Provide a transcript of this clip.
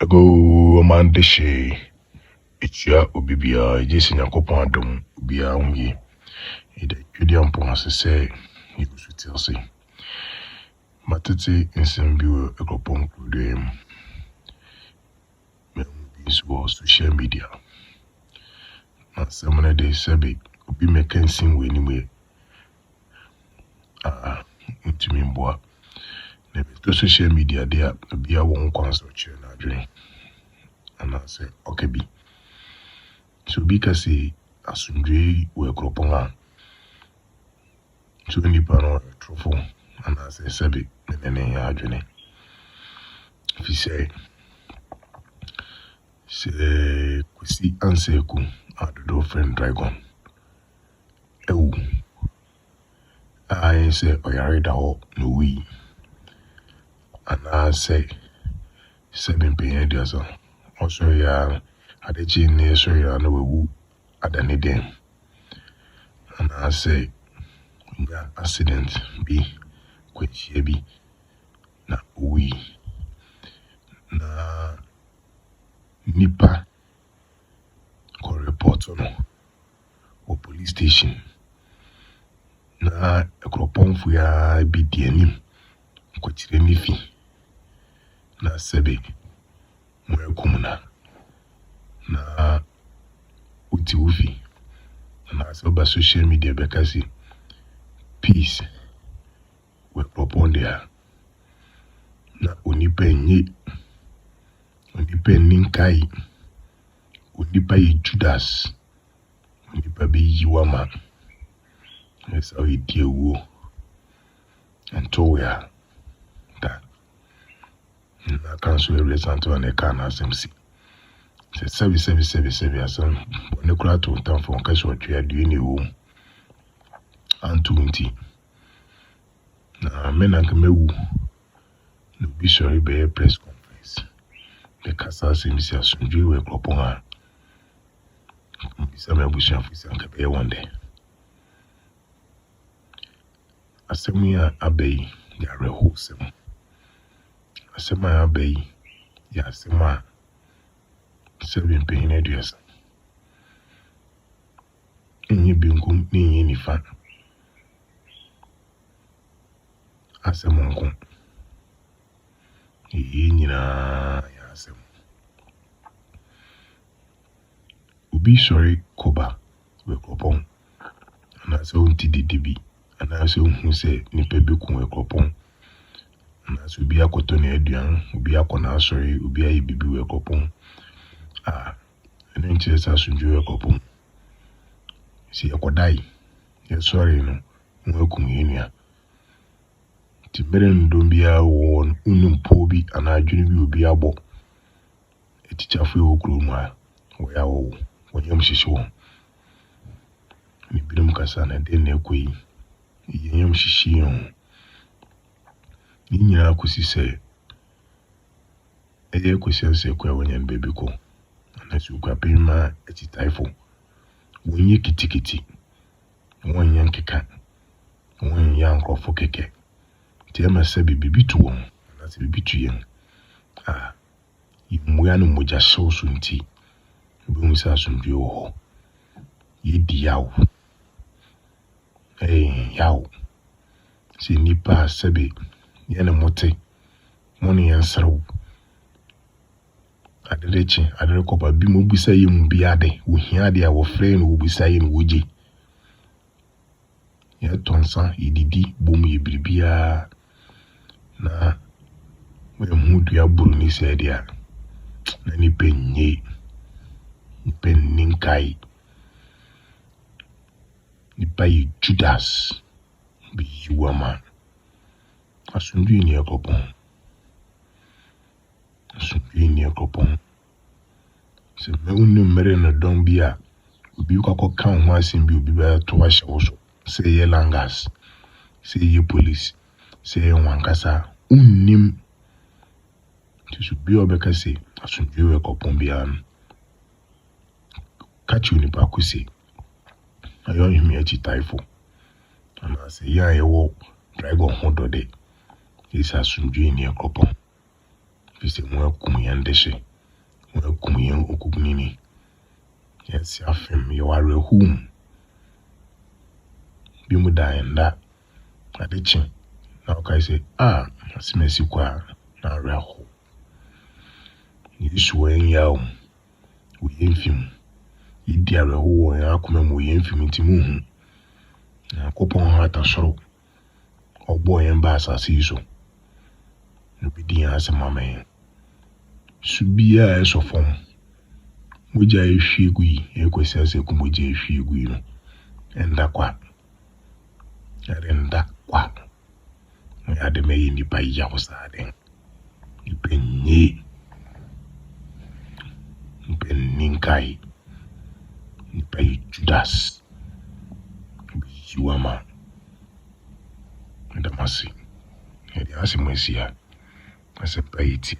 Ego Amanda She, Ichia Ubibia, Jason Yakopon Dom, Ubia Ungi, Idiom Ponce say, he was with Chelsea. Matati in Simbu, a copon could him. This was social media. Not some days, Sabi, Ubi making sing anyway. Into me, boy. The social media, there be a one concert chair, not drink. And I say, okay, be. So because he assumed we crop on so any panel truthful, and I say, Sabi, and then I journey. If he say, Kwesi Anseku, our friend Dragon. I say, Oyarida, no we. And I say, 7 p.m. Also, yeah, at the chin, so you know, we at any day. And I say, yeah, accident be Kwesi be na we na nipa ko report no or police station na ekropon ya bi di anim ko tire nifi na sebe mo ekumuna na uti ufi na so ba social media bekasi peace we propon there na onipa ninkai onipa Judas onipa be yiwama yes how he deal wo and to where that na cancel every santo and can asmc say seven asan ne kura to tan for nka so twa due ni wo antunti na menanka mewu no be sorry be press conference because asmc asunju we klopon ha bisa me busha fisa nka be one day asemu abei ya rehosem asemu abei ya asema 7 paying address enye binkum ni nifa asemu nko nyina ya asemu ubi sorry koba we kopon na so nti didibi ana so hu se nipa bi kun we kopon na so bi akoto na aduan ubi akona sorry ubi ayi bibi we kopon ene nche sa sunju we kopon si akodai ye sorry no nwe kun yenua ti mere ndombia wo unumpo bi ana adwene bi obi abo etichafo e okuru mu a wo ya wo wonyam shishiwo ni birum kasa na de na ekoyi yenyam shishiyo ni nyina kusi se eye kusi se kwa wonyan baby ko na su kwa pima etitaifo wonye kitikiti wonyan keka wonyan nkofo keke ti ama se bibi tuwo na se bibi tuyen imuya no moja shosu nti bi mu sa sundu ho yedi yawo yawo si nipa sebe yana mote moni yansaraw adere ko ba bi mo bisa yim bi ade wo hia de a wo frɛ no wo bisa yim woje ya tonsa ididi bom ye biribia na we mudu ya buru ni se dia na ni penye ni peninkai ni pai Judas bi yuama asundu ni akopon se me unu mere na don bia obi kwakọ kan ho asim bi obi ba to ahye wo so se ye langas se ye police se ye wankasa unnim tisu bi obeka se asundu we kopon bia kachi ni pa kusi ayo himi echi taifo ana se ya yewo dragon hodode isa asundu ni kopon fise mo akum yandeshe wakum yɛn okukunini. Yes, afem you are home. Bi mu dan da adechi. Na o kai say asimesi kwa na reho. Yesu wen yawo. Wo yemfim. Idi areho wo yan akoma mu yemfim ntimu hu. Na kopon ha ta soro. Ogbo yen ba asase iso. No bi din asema men. Subia esofom. Moja ehwiegu yi ekwesi ase ku moja ehwiegu yi no. Enda kwa. Enda kwa. Mo ade me yi nipa ya wosade. Ipenye. Ninkai. Nipa Judas. Yuama. Ndamasi. Edi asimwesia. Ase paiti.